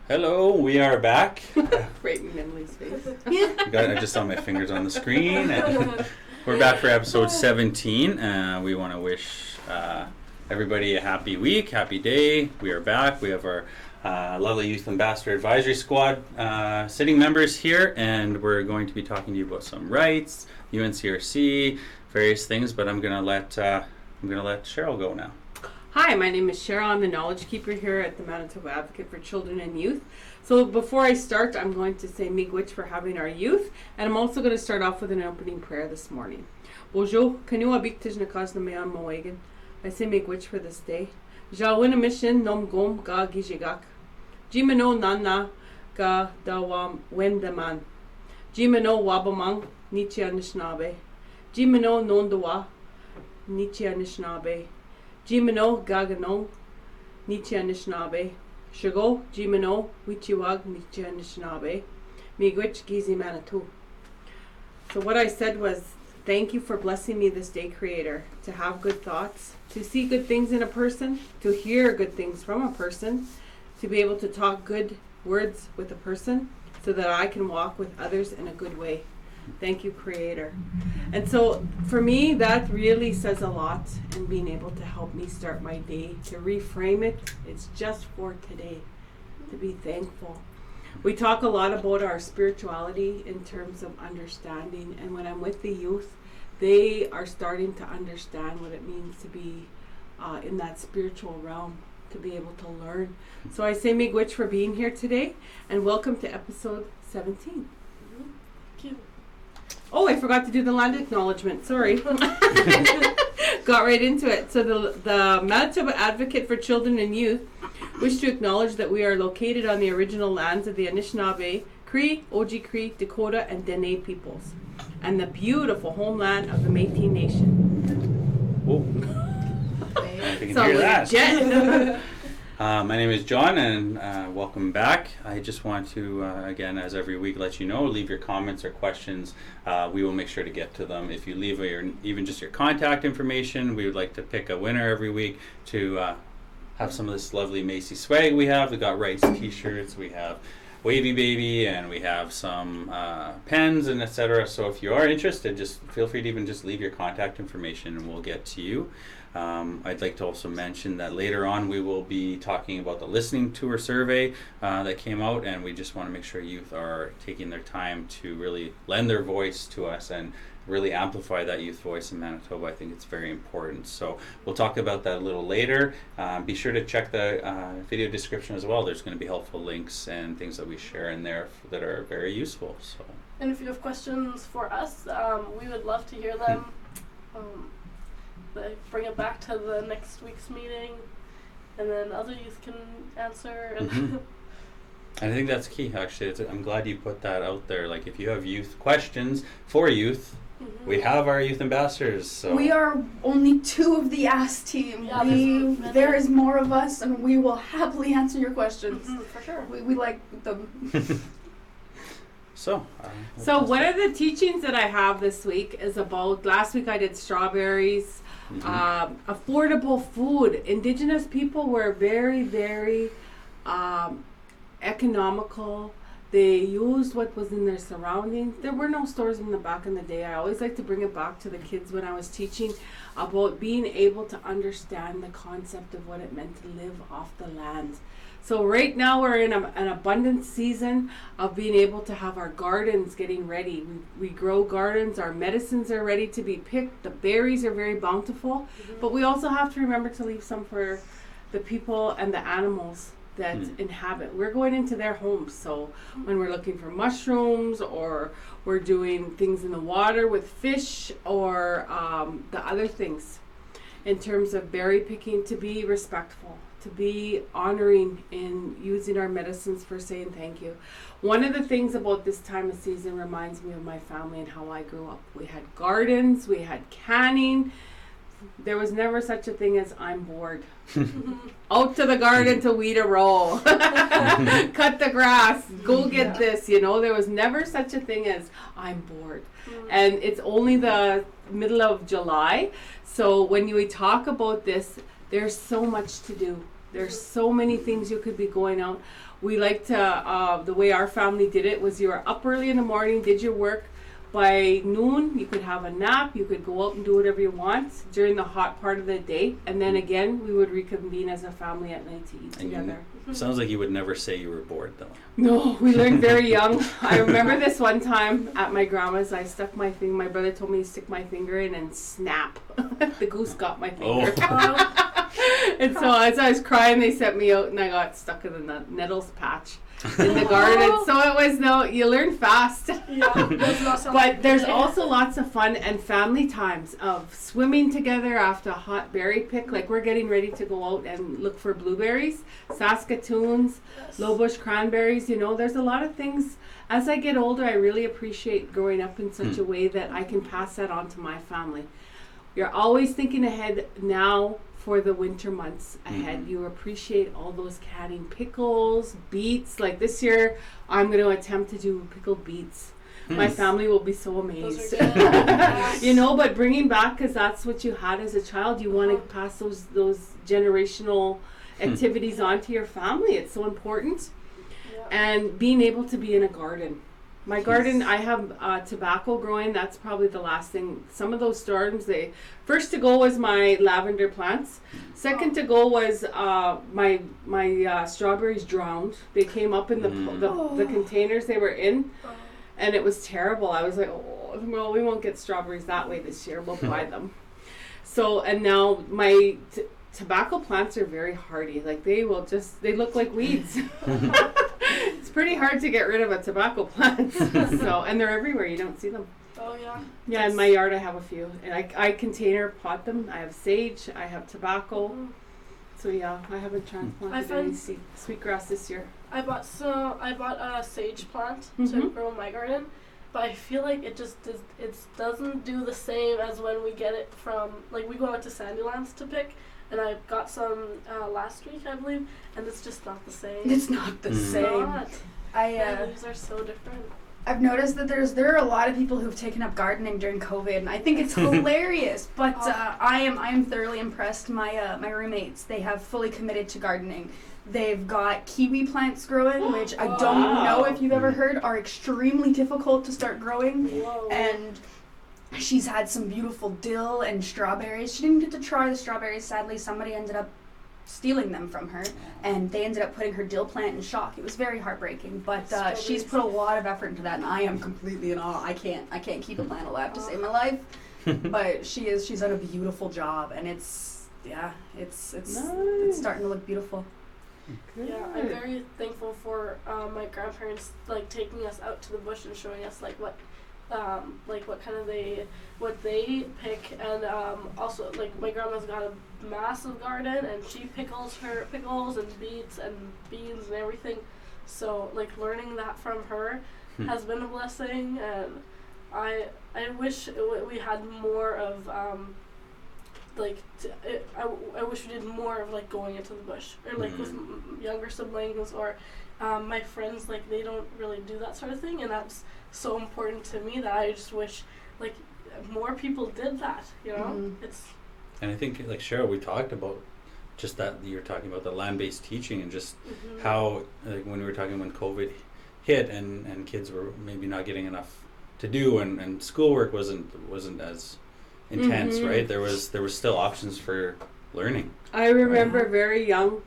Hello, we are back. Right in Emily's face. I just saw my fingers on the screen. And we're back for episode 17. We want to wish everybody a happy week, happy day. We are back. We have our lovely Youth Ambassador Advisory Squad sitting members here, and we're going to be talking to you about some rights, UNCRC, various things. But I'm gonna let Cheryl go now. Hi, my name is Cheryl. I'm the Knowledge Keeper here at the Manitoba Advocate for Children and Youth. So before I start, I'm going to say miigwech for having our youth, and I'm also going to start off with an opening prayer this morning. Bonjour, kanu abik tijnakas na mean moegan. I say miigwech for this day. Jawin mission nom gom ga gijigak. Jimano nana ga dawam wendaman. Jimano wabamang nichia nishnabe. Jimano nondawa nichia nishnabe. Jimano gagano nichia nishnabe. Shago Jimano wichiwag nichia nishnabe. Miigwech gizi Manitoba. So what I said was, thank you for blessing me this day, Creator, to have good thoughts, to see good things in a person, to hear good things from a person, to be able to talk good words with a person so that I can walk with others in a good way. Thank you, Creator. And so for me, that really says a lot in being able to help me start my day, to reframe it. It's just for today, to be thankful. We talk a lot about our spirituality in terms of understanding, and when I'm with the youth, they are starting to understand what it means to be in that spiritual realm, to be able to learn. So I say miigwech for being here today, and welcome to episode 17. Thank you. Oh, I forgot to do the land acknowledgement. Sorry. Got right into it. So the Manitoba Advocate for Children and Youth wish to acknowledge that we are located on the original lands of the Anishinaabe, Cree, Oji-Cree, Dakota, and Dene peoples, and the beautiful homeland of the MACY Nation. Whoa. If you can hear that. My name is John, and welcome back. I just want to, again, as every week, let you know, leave your comments or questions. We will make sure to get to them. If you leave even just your contact information, we would like to pick a winner every week to have some of this lovely MACY swag we have. We got rights t-shirts, we have Wavy Baby, and we have some pens and etc. So if you are interested, just feel free to even just leave your contact information and we'll get to you. I'd like to also mention that later on we will be talking about the listening tour survey that came out, and we just want to make sure youth are taking their time to really lend their voice to us and really amplify that youth voice in Manitoba. I think it's very important. So we'll talk about that a little later. Be sure to check the video description as well. There's going to be helpful links and things that we share in there that are very useful. So. And if you have questions for us, we would love to hear them. Bring it back to the next week's meeting, and then other youth can answer. And I think that's key, actually. I'm glad you put that out there. Like, if you have youth questions for youth, we have our youth ambassadors. So we are only 2 of the YAAS team. Yeah, there is more of us, and we will happily answer your questions. For sure. We like them. So one of the teachings that I have this week is about, last week I did strawberries, affordable food. Indigenous people were very, very economical. They used what was in their surroundings. There were no stores in the back in the day. I always like to bring it back to the kids when I was teaching about being able to understand the concept of what it meant to live off the land. So right now we're in an abundant season of being able to have our gardens getting ready. We grow gardens, our medicines are ready to be picked, the berries are very bountiful, but we also have to remember to leave some for the people and the animals that inhabit. We're going into their homes, so when we're looking for mushrooms, or we're doing things in the water with fish, or the other things in terms of berry picking, to be respectful, to be honoring in using our medicines for saying thank you. One of the things about this time of season reminds me of my family and how I grew up. We had gardens, we had canning. There was never such a thing as I'm bored. Out to the garden to weed a row. Cut the grass. Go get this. You know, there was never such a thing as I'm bored. And it's only the middle of July. So when we talk about this, there's so much to do. There's so many things you could be going out. We like to, the way our family did it was you were up early in the morning, did your work. By noon, you could have a nap, you could go out and do whatever you want during the hot part of the day, and then again, we would reconvene as a family at night to eat together. Sounds like you would never say you were bored, though. No, we learned very young. I remember this one time at my grandma's, I stuck my finger, my brother told me to stick my finger in and snap. The goose got my finger. Oh. And so as I was crying, they sent me out and I got stuck in the nettles patch in the garden. So it was you learn fast. Yeah, but there's also lots of fun and family times of swimming together after a hot berry pick. Like we're getting ready to go out and look for blueberries, Saskatoons, low bush cranberries. There's a lot of things. As I get older, I really appreciate growing up in such a way that I can pass that on to my family. You're always thinking ahead now for the winter months ahead. You appreciate all those canning pickles, beets. Like this year, I'm going to attempt to do pickled beets. My family will be so amazed. But bringing back, because that's what you had as a child, you want to pass those generational activities on to your family. It's so important. And being able to be in a garden. My garden, I have tobacco growing. That's probably the last thing. Some of those storms, first to go was my lavender plants. Second to go was my strawberries drowned. They came up in the containers they were in, and it was terrible. I was like, well, we won't get strawberries that way this year. We'll buy them. So, and now my tobacco plants are very hardy. Like they look like weeds. It's pretty hard to get rid of a tobacco plant. And they're everywhere. You don't see them. Oh yeah. Yeah, in my yard I have a few, and I container pot them. I have sage. I have tobacco. So yeah, I haven't transplanted any sweetgrass this year. I bought a sage plant to grow in my garden, but I feel like it doesn't do the same as when we get it from we go out to Sandylands to pick. And I got some last week, I believe, and it's just not the same. It's not the same. The leaves are so different. I've noticed that there are a lot of people who've taken up gardening during COVID, and I think it's hilarious. But I am thoroughly impressed. My roommates, they have fully committed to gardening. They've got kiwi plants growing, which I don't know if you've ever heard are extremely difficult to start growing. Whoa. And she's had some beautiful dill and strawberries. She didn't get to try the strawberries, sadly. Somebody ended up stealing them from her, and they ended up putting her dill plant in shock. It was very heartbreaking, but she's put a lot of effort into that, and I am completely in awe. I can't keep a plant alive to save my life, but she's done a beautiful job, and it's starting to look beautiful. Good. Yeah, I'm very thankful for my grandparents taking us out to the bush and showing us what they pick, and also my grandma's got a massive garden, and she pickles her pickles and beets and beans and everything. So learning that from her has been a blessing, and I wish we had more of I wish we did more of going into the bush or with younger siblings or my friends. They don't really do that sort of thing, and that's so important to me that I just wish more people did that. And I think Cheryl, we talked about just that you're talking about the land-based teaching and just how when we were talking when COVID hit and kids were maybe not getting enough to do and schoolwork wasn't as intense, right? There was still options for learning. I remember very young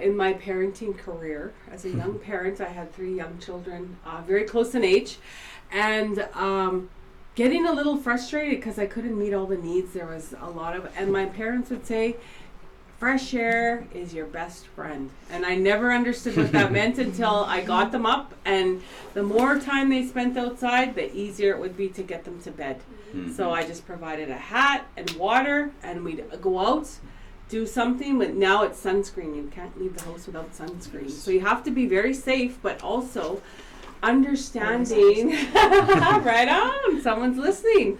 in my parenting career as a young parent. I had 3 young children, very close in age, and getting a little frustrated because I couldn't meet all the needs. There was a lot of, and my parents would say, fresh air is your best friend. And I never understood what that meant until I got them up, and the more time they spent outside, the easier it would be to get them to bed. So I just provided a hat and water, and we'd go out, do something, but now it's sunscreen. You can't leave the house without sunscreen. So you have to be very safe, but also understanding. Right on, someone's listening.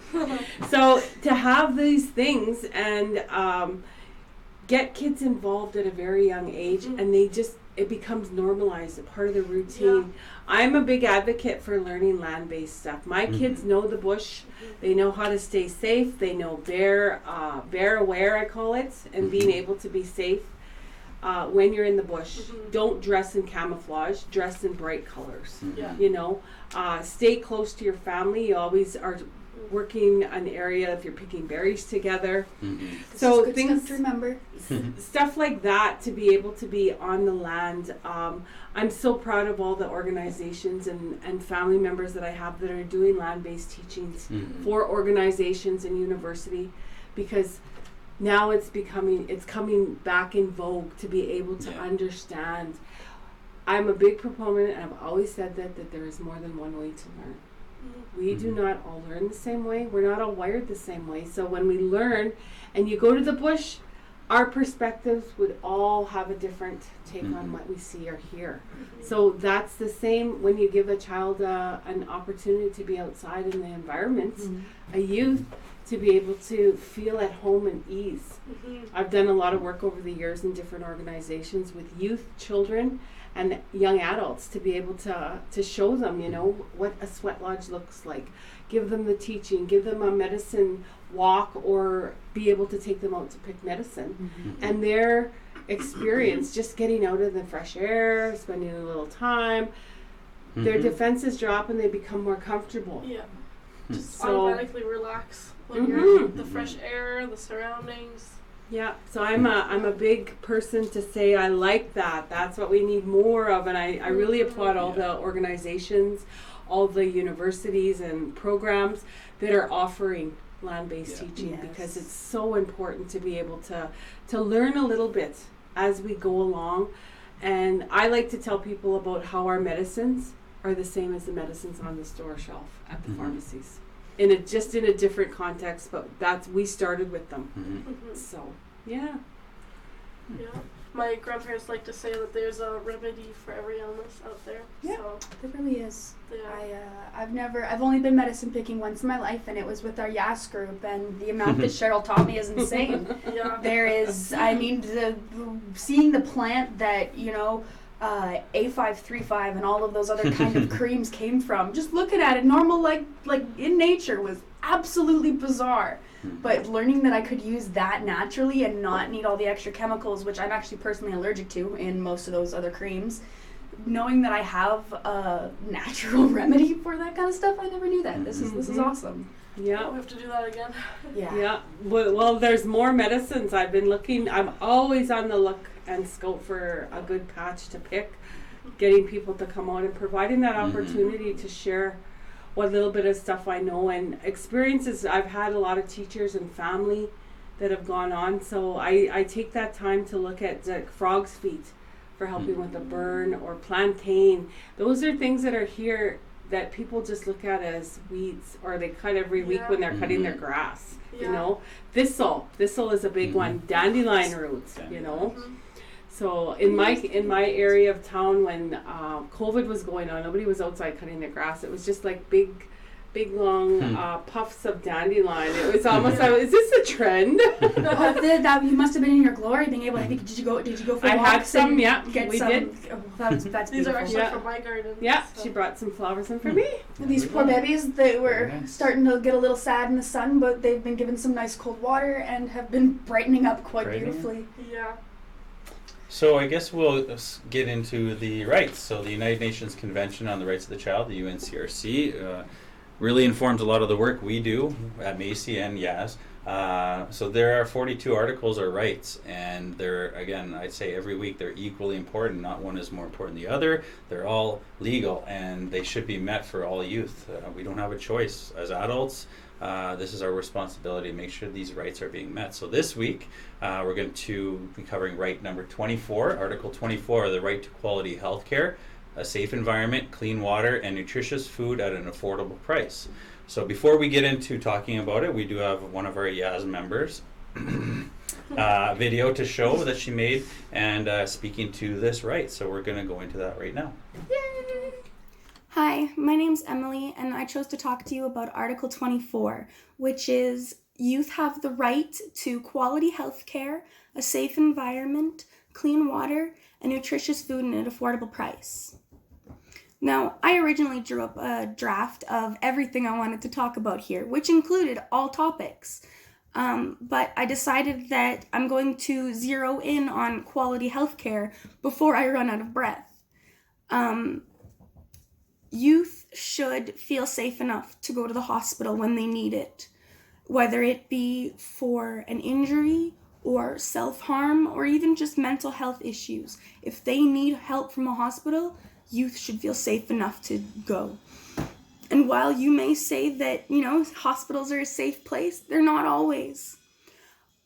So to have these things and get kids involved at a very young age, and it becomes normalized, a part of the routine. I'm a big advocate for learning land-based stuff. My kids know the bush. They know how to stay safe. They know bear aware, I call it, and being able to be safe. when you're in the bush, don't dress in camouflage, dress in bright colors. Yeah. You know, stay close to your family. You always are working an area if you're picking berries together. So good things stuff to remember. stuff like that, to be able to be on the land. I'm so proud of all the organizations and family members that I have that are doing land-based teachings for organizations and university, because now it's coming back in vogue to be able to understand. I'm a big proponent, and I've always said that there is more than one way to learn. We do not all learn the same way. We're not all wired the same way. So when we learn and you go to the bush, our perspectives would all have a different take on what we see or hear. So that's the same when you give a child an opportunity to be outside in the environment, a youth, to be able to feel at home and ease. I've done a lot of work over the years in different organizations with youth, children, and young adults, to be able to show them, you know, what a sweat lodge looks like. Give them the teaching, give them a medicine walk, or be able to take them out to pick medicine. And their experience, just getting out of the fresh air, spending a little time, their defenses drop and they become more comfortable. Yeah. Just So- automatically relax when you're in the fresh air, the surroundings. Yeah, so I'm a big person to say I like that. That's what we need more of, and I really applaud all the organizations, all the universities and programs that are offering land-based teaching, because it's so important to be able to learn a little bit as we go along. And I like to tell people about how our medicines are the same as the medicines on the store shelf at the pharmacies. In a different context, but we started with them. So, yeah. Yeah. My grandparents like to say that there's a remedy for every illness out there. Yeah. So, There really is. yeah. I've only been medicine picking once in my life, and it was with our YAAS group, and the amount that Cheryl taught me is insane. Yeah. There is, I mean, seeing the plant that, you know, A535 and all of those other kind of creams came from, just looking at it normal, like in nature, was absolutely bizarre. But learning that I could use that naturally and not need all the extra chemicals, which I'm actually personally allergic to in most of those other creams, knowing that I have a natural remedy for that kind of stuff, I never knew that. This is awesome. Yeah. We have to do that again. Yeah. Well, there's more medicines. I'm always on the look and scope for a good patch to pick, getting people to come on and providing that opportunity to share what little bit of stuff I know and experiences. I've had a lot of teachers and family that have gone on, so I take that time to look at like frog's feet for helping with a burn, or plantain. Those are things that are here that people just look at as weeds, or they cut every week when they're cutting their grass. You know, thistle is a big one. Dandelion roots, you know. So in my area of town, when COVID was going on, nobody was outside cutting their grass. It was just like big long puffs of dandelion. It was almost like, is this a trend? That you must have been in your glory, being able. I think did you go for I walks? had some. Yeah, Get we some. did. Oh, that's These beautiful. are actually from my garden. Yeah, so. she brought some flowers in for me. These poor babies, they were starting to get a little sad in the sun, but they've been given some nice cold water and have been brightening up quite beautifully. Yeah. So I guess we'll get into the rights. So the United Nations Convention on the Rights of the Child, the UNCRC, really informs a lot of the work we do at MACY and YAAS. So there are 42 articles or rights, and they're, again, I'd say every week they're equally important. Not one is more important than the other. They're all legal, and they should be met for all youth. We don't have a choice. As adults, this is our responsibility to make sure these rights are being met. So this week, we're going to be covering right number 24, Article 24, the right to quality health care, a safe environment, clean water, and nutritious food at an affordable price. So before we get into talking about it, we do have one of our YAAS members video to show that she made and speaking to this right. So we're going to go into that right now. Yay! Hi, my name's Emily, and I chose to talk to you about Article 24, which is youth have the right to quality health care, a safe environment, clean water, and nutritious food at an affordable price. Now, I originally drew up a draft of everything I wanted to talk about here, which included all topics. But I decided that I'm going to zero in on quality healthcare before I run out of breath. Youth should feel safe enough to go to the hospital when they need it, whether it be for an injury or self-harm or even just mental health issues. If they need help from a hospital, youth should feel safe enough to go. And while you may say that, hospitals are a safe place, they're not always.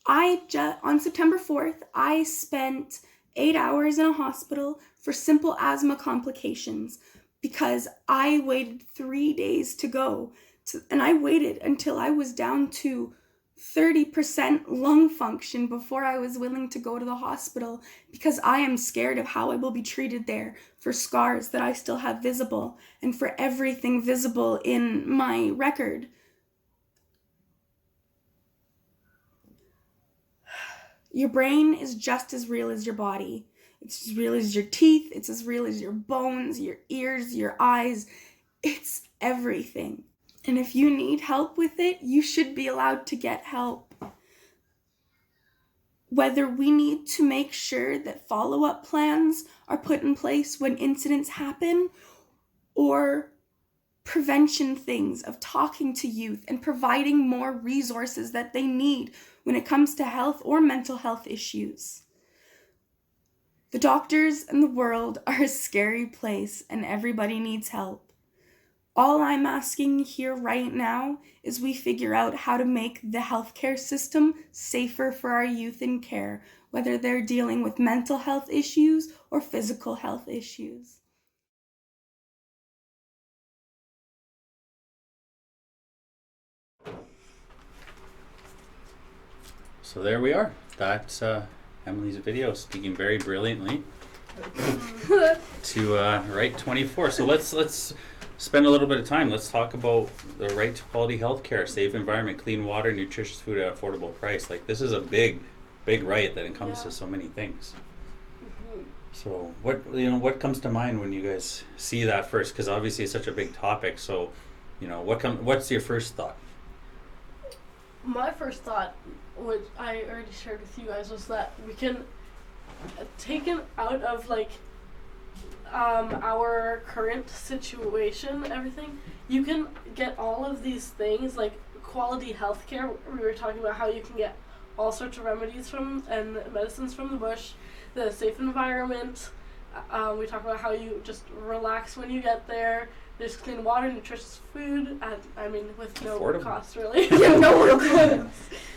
On September 4th, I spent 8 hours in a hospital for simple asthma complications because I waited 3 days to go. And I waited until I was down to 30% lung function before I was willing to go to the hospital because I am scared of how I will be treated there for scars that I still have visible and for everything visible in my record. Your brain is just as real as your body. It's as real as your teeth. It's as real as your bones, your ears, your eyes. It's everything. And if you need help with it, you should be allowed to get help. Whether we need to make sure that follow-up plans are put in place when incidents happen, or prevention things of talking to youth and providing more resources that they need when it comes to health or mental health issues. The doctors and the world are a scary place and everybody needs help. All I'm asking here right now is we figure out how to make the healthcare system safer for our youth in care, whether they're dealing with mental health issues or physical health issues. So there we are. That's Emily's video, speaking very brilliantly to right 24. So let's spend a little bit of time. Let's talk about the right to quality health care, safe environment, clean water, nutritious food at affordable price. Like, this is a big right that encompasses so many things. So what comes to mind when you guys see that first? Because obviously it's such a big topic. So, what's your first thought? My first thought, which I already shared with you guys, was that we can take it out of our current situation, everything. You can get all of these things like quality healthcare. We were talking about how you can get all sorts of remedies and medicines from the bush, the safe environment. We talk about how you just relax when you get there. There's clean water, nutritious food, with no Affordable. cost, really. Yeah, no real cost.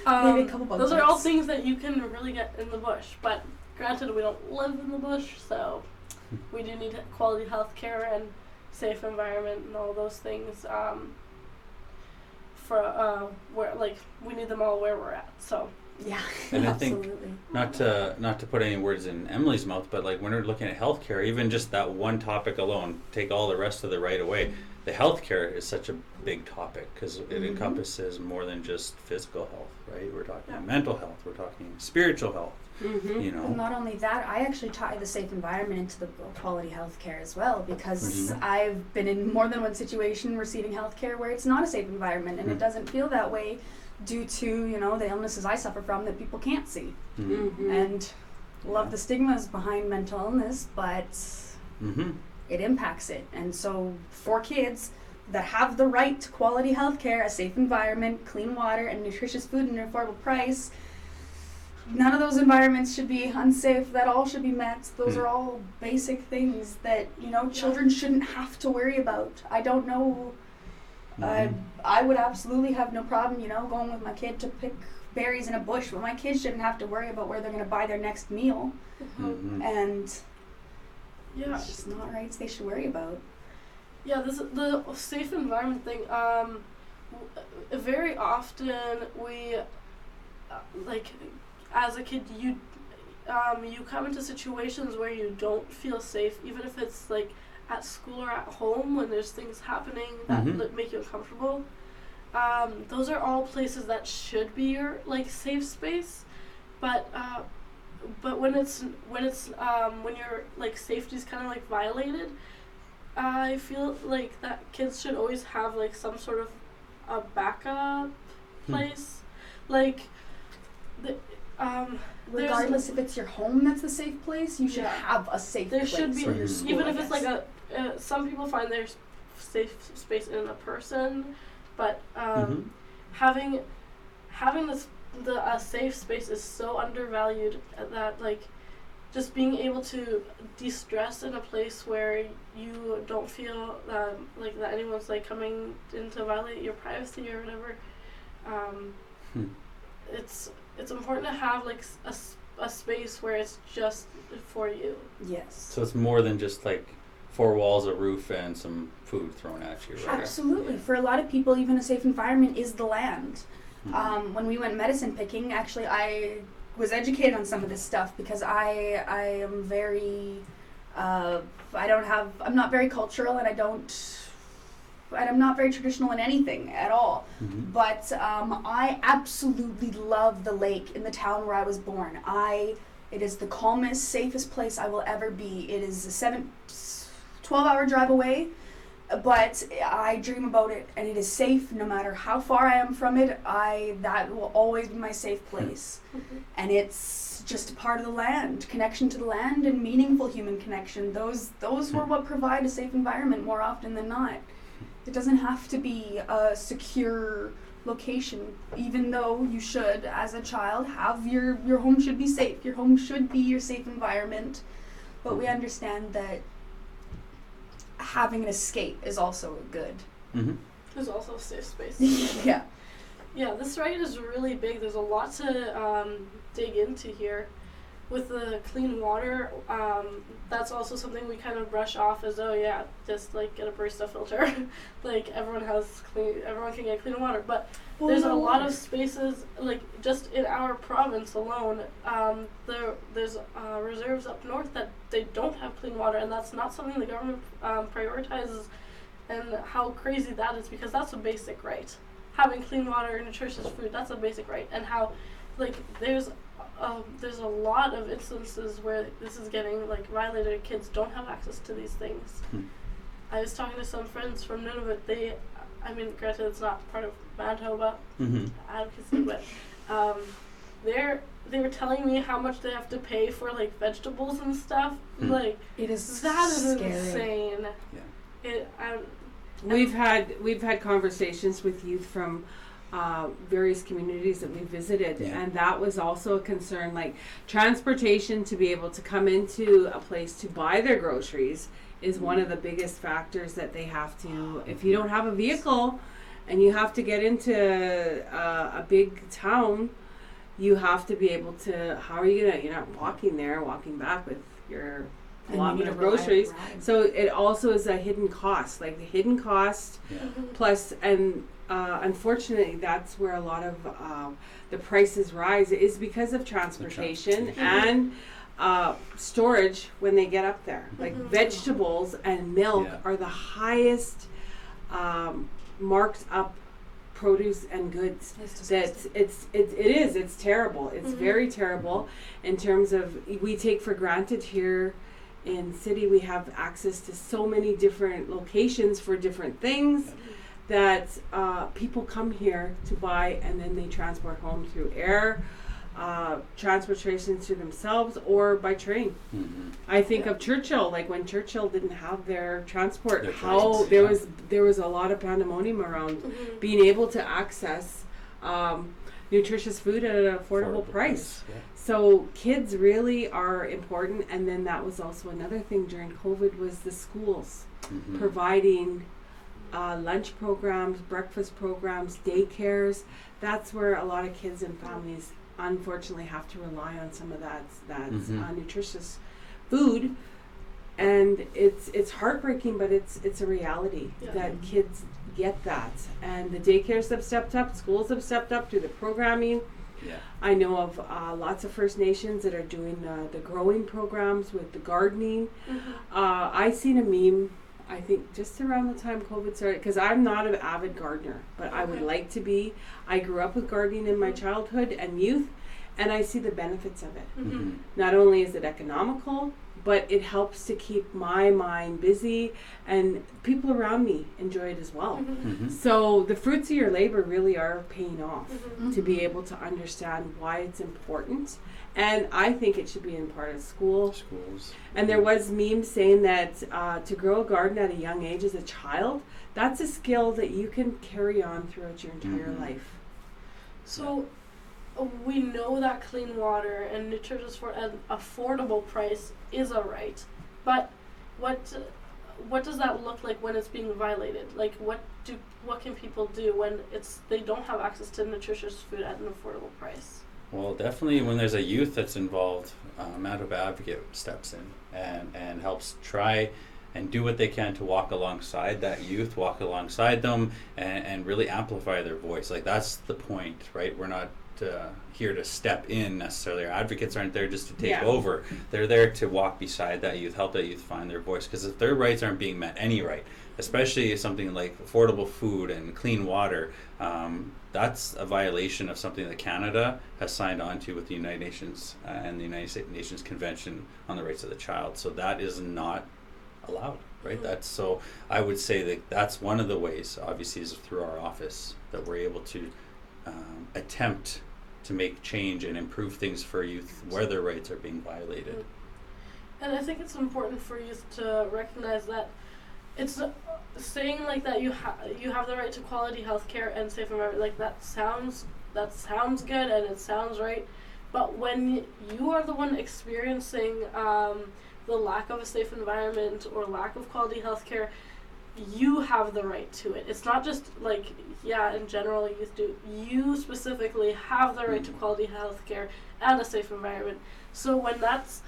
Maybe a couple bucks. Those are all things that you can really get in the bush. But granted, we don't live in the bush, so we do need quality health care and safe environment and all those things. We need them all where we're at. So. Yeah, And I absolutely. think not to put any words in Emily's mouth, but like when we're looking at healthcare, even just that one topic alone, take all the rest of the right away. The healthcare is such a big topic because it encompasses more than just physical health, right? We're talking mental health, we're talking spiritual health. And not only that, I actually tie the safe environment into the quality healthcare as well, because I've been in more than one situation receiving healthcare where it's not a safe environment, and it doesn't feel that way due to the illnesses I suffer from that people can't see. And love the stigmas behind mental illness, but it impacts it. And so for kids that have the right to quality healthcare, a safe environment, clean water, and nutritious food at an affordable price, none of those environments should be unsafe. That all should be met. Those are all basic things that children shouldn't have to worry about. I don't know. I would absolutely have no problem, going with my kid to pick berries in a bush, but my kids shouldn't have to worry about where they're going to buy their next meal. And it's just not rights they should worry about. Yeah, the safe environment thing. Very often we, as a kid, you come into situations where you don't feel safe, even if it's at school or at home when there's things happening that make you uncomfortable. Those are all places that should be your safe space, but when your safety's kind of violated, I feel that kids should always have some sort of a backup place. Like, the, regardless if it's your home that's the safe place, you should have a safe place should be, for your school, even if it's like some people find their safe space in a person, but having a safe space is so undervalued that, like, just being able to de-stress in a place where you don't feel like that anyone's like coming in to violate your privacy or whatever. It's important to have like a space where it's just for you. Yes. So it's more than just like 4 walls, a roof, and some food thrown at you, right? Absolutely. For a lot of people, even a safe environment is the land. When we went medicine picking, actually, I was educated on some of this stuff because I am very, I'm not very cultural, and I'm not very traditional in anything at all. But I absolutely love the lake in the town where I was born. It is the calmest, safest place I will ever be. It is a 12-hour drive away, but I dream about it, and it is safe no matter how far I am from it. That will always be my safe place. And it's just a part of the land, connection to the land, and meaningful human connection. Those were what provide a safe environment more often than not. It doesn't have to be a secure location, even though you should, as a child, have your home should be safe. Your home should be your safe environment. But we understand that having an escape is also good. There's also a safe space. Yeah. Yeah, this right is really big. There's a lot to dig into here. With the clean water, that's also something we kind of brush off as, oh yeah, just like get a barista filter. Like everyone can get clean water. But there's a lot of spaces, like just in our province alone, there's reserves up north that they don't have clean water, and that's not something the government prioritizes. And how crazy that is, because that's a basic right. Having clean water and nutritious food, that's a basic right. And how, like, there's a lot of instances where this is getting like violated. Kids don't have access to these things. I was talking to some friends from Nunavut. Granted it's not part of Manitoba Advocacy, but they were telling me how much they have to pay for like vegetables and stuff. Like, it is that is scary. insane. We've had conversations with youth from various communities that we visited, and that was also a concern. Like, transportation to be able to come into a place to buy their groceries is one of the biggest factors that they have to. If you don't have a vehicle and you have to get into a big town, you have to be able to. How are you gonna? You're not walking back with your allotment of groceries. So it also is a hidden cost, like the hidden cost plus and. Unfortunately, that's where a lot of the prices rise is because of transportation and storage when they get up there. Like vegetables and milk are the highest marked up produce and goods. It's terrible. It's very terrible in terms of we take for granted here in city we have access to so many different locations for different things. That people come here to buy and then they transport home through air, transportation to themselves, or by train. I think of Churchill, like when Churchill didn't have their transport, there was a lot of pandemonium around being able to access nutritious food at an affordable price. So kids really are important, and then that was also another thing during COVID was the schools providing lunch programs, breakfast programs, daycares. That's where a lot of kids and families unfortunately have to rely on some of that nutritious food, and it's heartbreaking, but it's a reality that kids get that, and the daycares have stepped up, schools have stepped up through the programming. I know of lots of First Nations that are doing the growing programs with the gardening. I seen a meme, I think just around the time COVID started, because I'm not an avid gardener, but I would like to be. I grew up with gardening in my childhood and youth, and I see the benefits of it. Mm-hmm. Not only is it economical, but it helps to keep my mind busy, and people around me enjoy it as well. Mm-hmm. So the fruits of your labor really are paying off Mm-hmm. to be able to understand why it's important. And I think it should be in part of schools. And there was memes saying that to grow a garden at a young age as a child, that's a skill that you can carry on throughout your entire life. So we know that clean water and nutritious for an affordable price is a right, but what does that look like when it's being violated? Like what can people do when they don't have access to nutritious food at an affordable price? Well, definitely when there's a youth that's involved, Manitoba Advocate steps in and helps try and do what they can to walk alongside that youth, walk alongside them, and really amplify their voice. Like that's the point, right? We're not here to step in necessarily. Our advocates aren't there just to take over. They're there to walk beside that youth, help that youth find their voice. Because if their rights aren't being met, any right, especially something like affordable food and clean water, that's a violation of something that Canada has signed on to with the United Nations and the United Nations Convention on the Rights of the Child. So that is not allowed, right? Mm-hmm. So I would say that that's one of the ways, obviously, is through our office that we're able to attempt to make change and improve things for youth where their rights are being violated. Mm-hmm. And I think it's important for youth to recognize that it's saying like that you have the right to quality health care and safe environment, like that sounds good and it sounds right, but when you are the one experiencing the lack of a safe environment or lack of quality health care, you have the right to it. It's not just like, in general youth do. You specifically have the right to quality health care and a safe environment. So when that's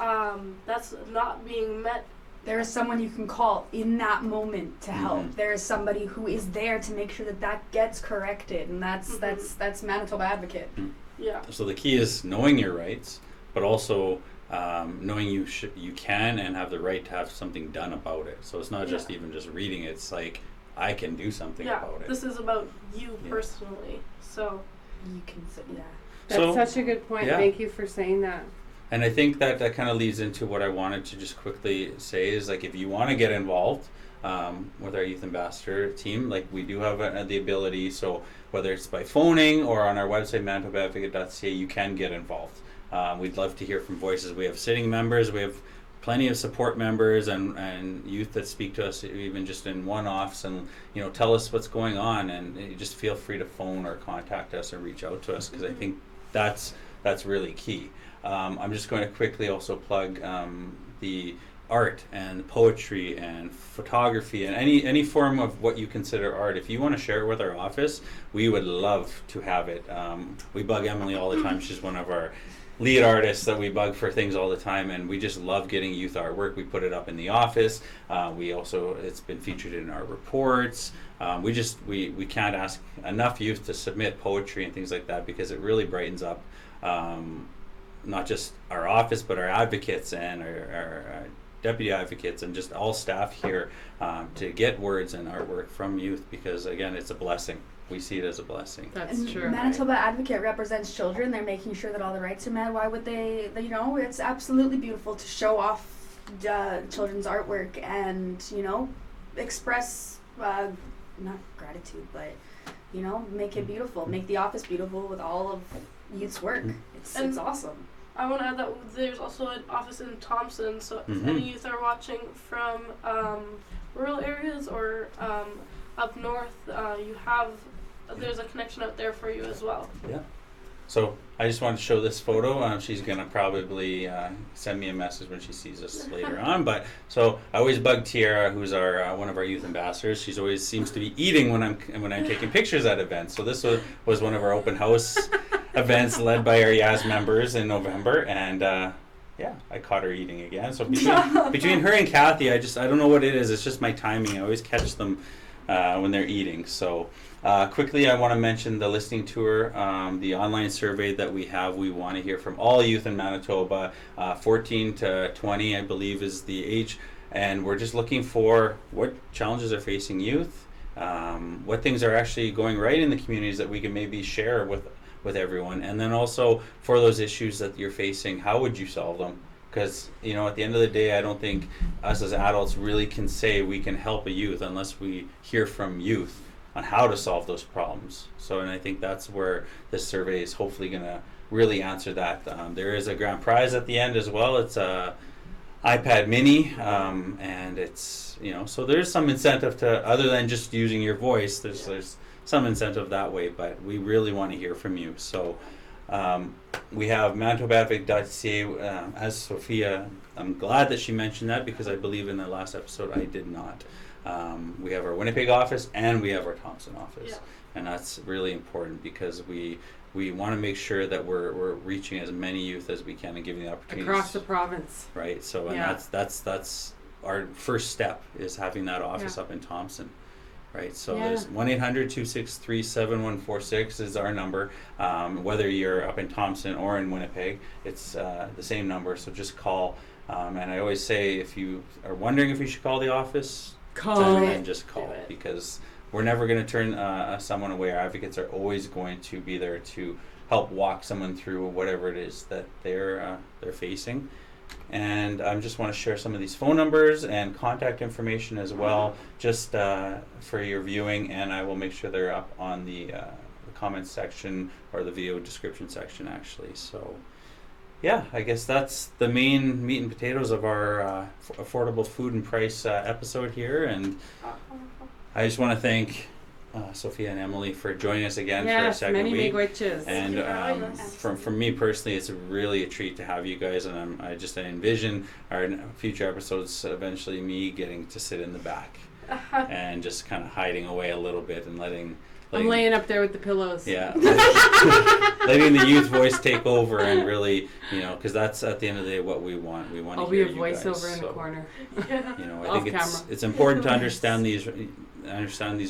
not being met, there is someone you can call in that moment to help. Mm-hmm. There is somebody who is there to make sure that gets corrected, and that's Manitoba Advocate. Mm-hmm. Yeah. So the key is knowing your rights, but also knowing you can and have the right to have something done about it. So it's not just even just reading it. It's like I can do something about it. This is about you personally. So You can say, That's such a good point. Thank you for saying that. And I think that kind of leads into what I wanted to just quickly say is, like, if you want to get involved with our youth ambassador team, like we do have the ability. So whether it's by phoning or on our website manitobaadvocate.ca, you can get involved. We'd love to hear from voices. We have sitting members, we have plenty of support members and youth that speak to us even just in one-offs and tell us what's going on, and you just feel free to phone or contact us or reach out to us, because I think that's really key. I'm just going to quickly also plug the art and poetry and photography and any form of what you consider art. If you want to share it with our office, we would love to have it. We bug Emily all the time. She's one of our lead artists that we bug for things all the time, and we just love getting youth artwork. We put it up in the office. It's been featured in our reports. We can't ask enough youth to submit poetry and things like that, because it really brightens up not just our office, but our advocates and our deputy advocates and just all staff here to get words and artwork from youth, because again, it's a blessing. We see it as a blessing. That's true. Manitoba Advocate represents children. They're making sure that all the rights are met. Why would they, it's absolutely beautiful to show off children's artwork and, express, not gratitude, but, make it beautiful. Make the office beautiful with all of youth's work. It's awesome. I want to add that there's also an office in Thompson, so if any youth are watching from rural areas or up north, there's a connection out there for you as well. Yeah. So I just wanted to show this photo. She's gonna probably send me a message when she sees us later on. But so I always bug Tiara, who's our one of our youth ambassadors. She's always seems to be eating when I'm taking pictures at events. So this was one of our open house events led by our YAAS members in November, and I caught her eating again. So between her and Kathy, I don't know what it is. It's just my timing. I always catch them when they're eating. So quickly, I want to mention the listening tour, the online survey that we have. We want to hear from all youth in Manitoba. 14 to 20, I believe, is the age, and we're just looking for what challenges are facing youth, what things are actually going right in the communities that we can maybe share with with everyone. And then also for those issues that you're facing, how would you solve them? Because, you know, at the end of the day, I don't think us as adults really can say we can help a youth unless we hear from youth on how to solve those problems. So, and I think that's where this survey is hopefully going to really answer that. There is a grand prize at the end as well. It's a iPad mini, and it's, you know, so there's some incentive to, other than just using your voice, there's some incentive that way, but we really want to hear from you. So we have ManitobaAdvocate.ca, as Sophia, I'm glad that she mentioned that, because I believe in the last episode I did not. We have our Winnipeg office and we have our Thompson office, and that's really important because we want to make sure that we're reaching as many youth as we can and giving the opportunities across the province. Right. So and that's our first step, is having that office up in Thompson. Right. So there's 1-800-263-7146 is our number. Whether you're up in Thompson or in Winnipeg, it's the same number. So just call. And I always say, if you are wondering if you should call the office, then just call, because we're never going to turn someone away. Our advocates are always going to be there to help walk someone through whatever it is that they're facing. And I just want to share some of these phone numbers and contact information as well, just for your viewing, and I will make sure they're up on the comments section or the video description section, actually. So yeah, I guess that's the main meat and potatoes of our affordable food and price episode here. And I just want to thank Sophia and Emily for joining us again for a second week. Miigwetches. And from me personally, it's really a treat to have you guys, and I envision our future episodes eventually me getting to sit in the back and just kind of hiding away a little bit and letting I'm laying up there with the pillows. Yeah. Letting the youth voice take over, and really, you know, because that's at the end of the day what we want. We want to hear you guys. I'll be a voiceover in the corner. You know, I think it's important to understand these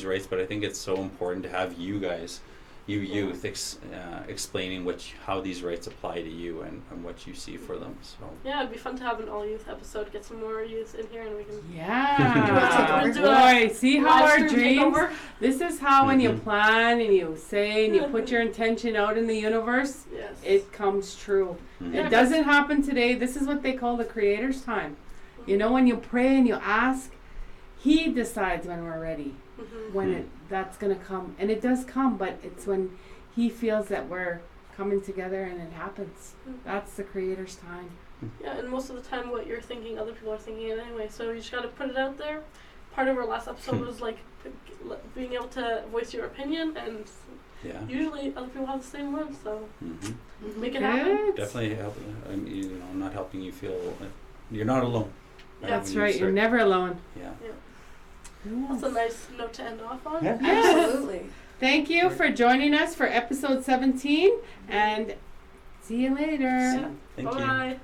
rights, but I think it's so important to have you guys, youth, explaining how these rights apply to you and what you see for them. So yeah, it'd be fun to have an all youth episode. Get some more youth in here, and we can boy, see how our dreams. This is how when you plan and you say and you put your intention out in the universe, it comes true. It doesn't happen today. This is what they call the Creator's time. You know, when you pray and you ask, He decides when we're ready, when that's going to come. And it does come, but it's when He feels that we're coming together and it happens. That's the Creator's time. Yeah, and most of the time what you're thinking, other people are thinking it anyway. So you just got to put it out there. Part of our last episode was like being able to voice your opinion, and usually other people have the same one. So make it happen. Definitely help. You know, not helping you feel you're not alone. That's right. You're never alone. Yeah. That's a nice note to end off on. Yeah. Absolutely. Thank you for joining us for episode 17, and see you later. Thank you. Bye.